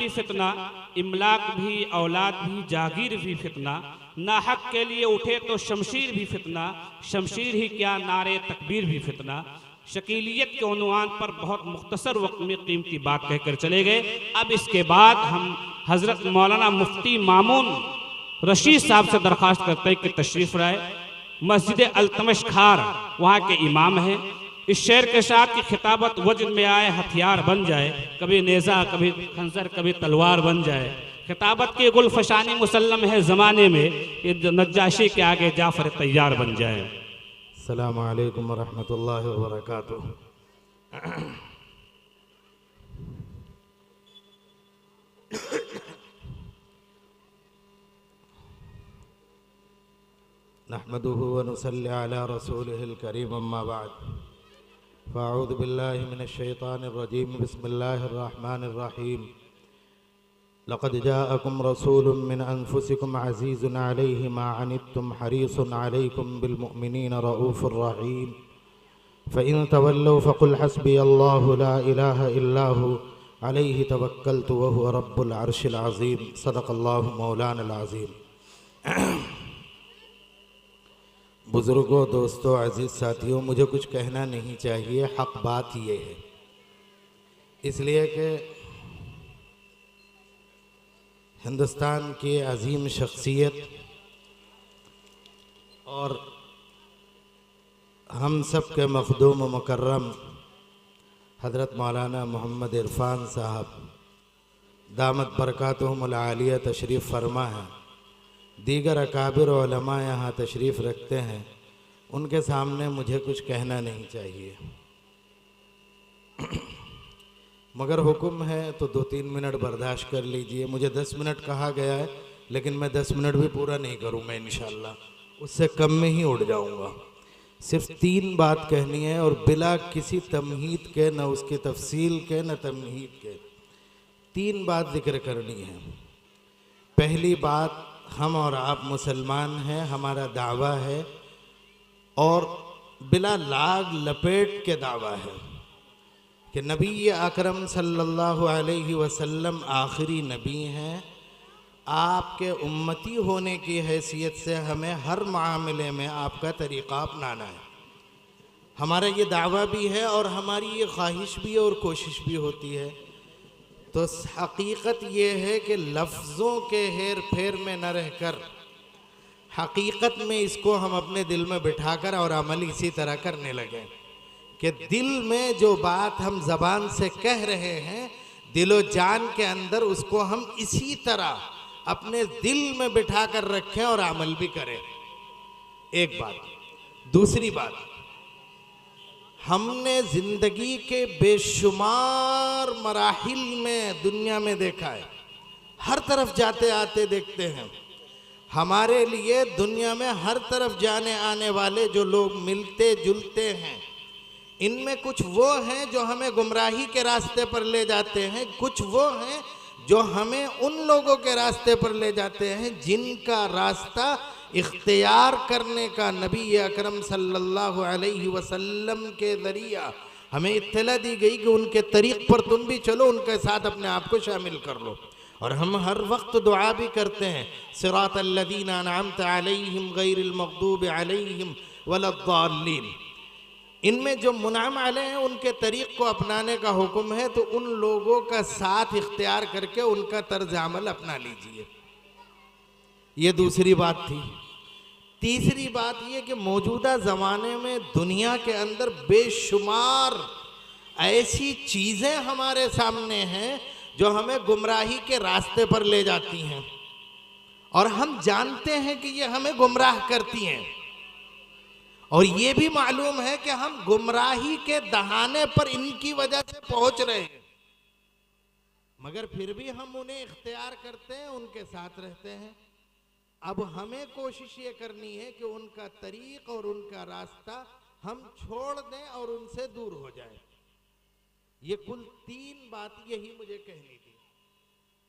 भी फितना, इमलाक भी, औलाद भी, जागीर भी फितना, नाहक के लिए उठे तो शमशीर भी फितना, शमशीर ही क्या नारे तकबीर भी फितना। शकीलियत के उन्वान पर बहुत मुख्तसर वक्त में कीमती बात कहकर चले गए। अब इसके बाद हम हज़रत मौलाना मुफ्ती मामून रशीद साहब से दरख्वास्त करते हैं कि तशरीफ़ लाए। मस्जिद अल्तमश खार वहाँ के इमाम हैं। इस शेर के साथ की खिताबत वजन में आए हथियार बन जाए, कभी नेज़ा कभी खंजर कभी तलवार बन जाए। खिताबत की गुलफशानी मुसल्लम है ज़माने में, ये नज्जाशी के आगे जाफर तैयार बन जाए। अस्सलामु अलैकुम वरहमतुल्लाहि वबरकातुहू। नहमदुहु व नुसल्ली अला रसूलिहिल करीम अम्मा बाद। फ़अऊज़ु बिल्लाहि मिनश शैतानिर रजीम। बिस्मिल्लाहिर रहमानिर रहीम। लक़द जाअकुम रसूलुम मिन अनफुसिकुम अज़ीज़ुन अलैहि मा अनित्तुम हरीसुन अलैकुम बिल मुअमिनीना रऊफ़ुर रहीम। फ़इन तवल्लौ फ़क़ुल हस्बियल्लाहु ला इलाहा इल्ला हु अलैहि तवक्कलतु व हुवा रब्बुल अर्शिल अज़ीम। सदक़ल्लाहु मौलानल अज़ीम। बुज़ुर्गों, दोस्तों, अज़ीज़ साथियों, मुझे कुछ कहना नहीं चाहिए। हक़ बात ये है, इसलिए कि हिंदुस्तान की अज़ीम शख्सियत और हम सब के मखदूम व मुकर्रम हज़रत मौलाना मोहम्मद इरफ़ान साहब दामत बरकातुहुमुल आलिया तशरीफ़ फरमा है। दीगर अकाबिर उलमा यहाँ तशरीफ़ रखते हैं, उनके सामने मुझे कुछ कहना नहीं चाहिए, मगर हुक्म है तो 2-3 मिनट बर्दाश्त कर लीजिए। मुझे 10 मिनट कहा गया है, लेकिन मैं 10 मिनट भी पूरा नहीं करूँगा इंशाअल्लाह, उससे कम में ही उड़ जाऊँगा। सिर्फ 3 बात कहनी है और बिला किसी तमहीद के, न उसकी तफसील के, न तमहीद के, 3 बात जिक्र करनी है। पहली बात, हम और आप मुसलमान हैं, हमारा दावा है और बिला लाग लपेट के दावा है कि नबी अकरम सल्लल्लाहु अलैहि वसल्लम आखिरी नबी हैं। आपके उम्मती होने की हैसियत से हमें हर मामले में आपका तरीक़ा अपनाना है। हमारा ये दावा भी है और हमारी ये ख्वाहिश भी और कोशिश भी होती है। तो हकीकत ये है कि लफ्ज़ों के हेर फेर में न रहकर हकीकत में इसको हम अपने दिल में बिठाकर और अमल इसी तरह करने लगे कि दिल में जो बात हम ज़बान से कह रहे हैं, दिलो जान के अंदर उसको हम इसी तरह अपने दिल में बिठा कर रखें और अमल भी करें। एक बात। दूसरी बात, हमने ज़िंदगी के बेशुमार मराहिल में दुनिया में देखा है, हर तरफ जाते आते देखते हैं। हमारे लिए दुनिया में हर तरफ जाने आने वाले जो लोग मिलते जुलते हैं, इनमें कुछ वो हैं जो हमें गुमराही के रास्ते पर ले जाते हैं, कुछ वो हैं जो हमें उन लोगों के रास्ते पर ले जाते हैं जिनका रास्ता इख्तियार करने का नबी अकरम सल्लल्लाहु अलैहि वसल्लम के ज़रिया हमें इत्तला दी गई कि उनके तरीक़ पर तुम भी चलो, उनके साथ अपने आप को शामिल कर लो। और हम हर वक्त दुआ भी करते हैं, सिरातल लज़ीना अनअमता अलैहिम गैरिल मग़दूबि अलैहिम वलद्दाल्लीन। इनमें जो मुनअम अलैहि हैं उनके तरीक़ को अपनाने का हुक्म है, तो उन लोगों का साथ इख्तियार करके उनका तर्ज अमल अपना लीजिए। ये दूसरी बात थी। तीसरी बात ये कि मौजूदा ज़माने में दुनिया के अंदर बेशुमार ऐसी चीज़ें हमारे सामने हैं जो हमें गुमराही के रास्ते पर ले जाती हैं और हम जानते हैं कि ये हमें गुमराह करती हैं, और ये भी मालूम है कि हम गुमराही के दहाने पर इनकी वजह से पहुंच रहे हैं, मगर फिर भी हम उन्हें इख्तियार करते हैं, उनके साथ रहते हैं। अब हमें कोशिश ये करनी है कि उनका तरीक़ और उनका रास्ता हम छोड़ दें और उनसे दूर हो जाएं। ये कुल 3 बात यही मुझे कहनी थी।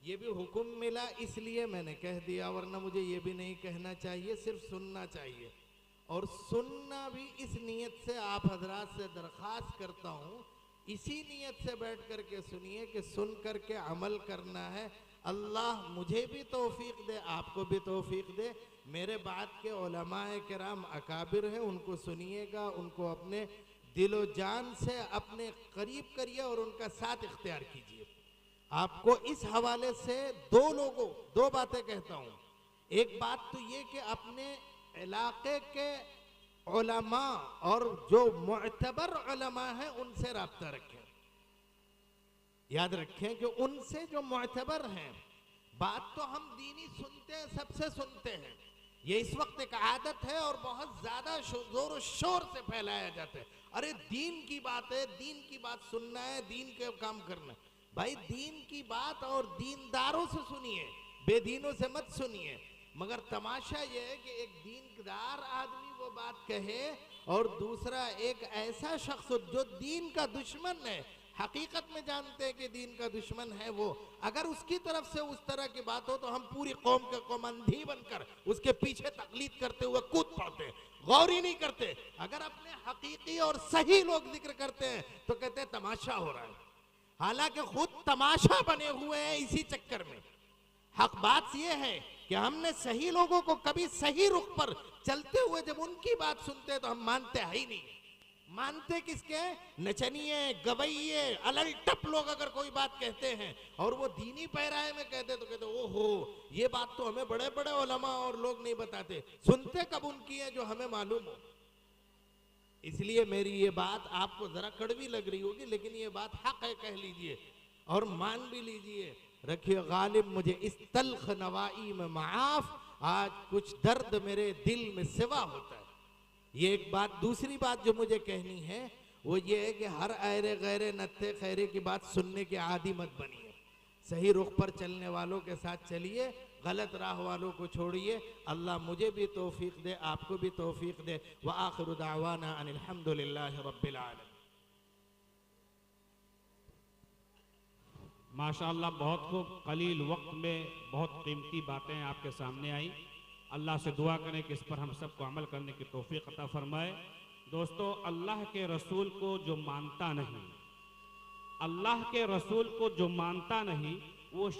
ये भी हुक्म मिला इसलिए मैंने कह दिया, वरना मुझे ये भी नहीं कहना चाहिए, सिर्फ सुनना चाहिए। और सुनना भी इस नीयत से आप हजरात से दरख्वास्त करता हूँ इसी नीयत से बैठ करके सुनिए कि सुन करके अमल करना है। अल्लाह मुझे भी तौफीक दे, आपको भी तौफीक दे। मेरे बाद के उलमाए किराम अकाबिर हैं, उनको सुनिएगा, उनको अपने दिलो जान से अपने करीब करिए और उनका साथ इख्तियार कीजिए। आपको इस हवाले से दो बातें कहता हूँ। एक बात तो ये कि अपने इलाके के उलमा और जो मुअतबर उलमा हैं उनसे राब्ता रखें। याद रखें कि उनसे जो मुअतबर हैं, बात तो हम दीनी सुनते हैं, सबसे सुनते हैं। ये इस वक्त एक आदत है और बहुत ज्यादा जोर शोर से फैलाया जाता है। अरे दीन की बात है, दीन की बात सुनना है, दीन के काम करना है। भाई दीन की बात और दीनदारों से सुनिए, बेदीनों से मत सुनिए। मगर तमाशा ये है कि एक दीनदार आदमी वो बात कहे और दूसरा एक ऐसा शख्स जो दीन का दुश्मन है, हकीकत में जानते हैं कि दीन का दुश्मन है वो, अगर उसकी तरफ से उस तरह की बात हो तो हम पूरी कौम के कौम अंधी बनकर उसके पीछे तकलीद करते हुए कूद पड़ते, गौर ही नहीं करते। अगर अपने हकीकी और सही लोग जिक्र करते हैं तो कहते हैं तमाशा हो रहा है, हालांकि खुद तमाशा बने हुए हैं इसी चक्कर में। हक बात यह है कि हमने सही लोगों को कभी सही रुख पर चलते हुए जब उनकी बात सुनते हैं तो हम मानते है ही नहीं। मानते किसके? नचनिए, गवैये, अलल टप लोग अगर कोई बात कहते हैं और वो दीनी पैराए में कहते तो कहते ओहो ये बात तो हमें बड़े बड़े उलमा और लोग नहीं बताते। सुनते कब उनकी है जो हमें मालूम हो। इसलिए मेरी ये बात आपको जरा कड़वी लग रही होगी, लेकिन ये बात हक है, कह लीजिए और मान भी लीजिए। रखिए गालिब मुझे इस तल्ख नवाई में माफ, आज कुछ दर्द मेरे दिल में सिवा होता है। ये एक बात। दूसरी बात जो मुझे कहनी है वो ये है कि हर ऐरे गैरे नत्थे खैरे की बात सुनने के आदी मत बनिए। सही रुख पर चलने वालों के साथ चलिए, गलत राह वालों को छोड़िए। अल्लाह मुझे भी तौफीक दे, आपको भी तौफीक दे। व आखिरु दावाना अनिल हम्दुलिल्लाहि रब्बिल आलमीन। माशाअल्लाह, बहुत खूब। कलील वक्त में बहुत कीमती बातें आपके सामने आई। अल्लाह से दुआ करें कि इस पर हम सबको अमल करने की तौफीक अता फरमाए। दोस्तों, अल्लाह के रसूल को जो मानता नहीं, अल्लाह के रसूल को जो मानता नहीं वो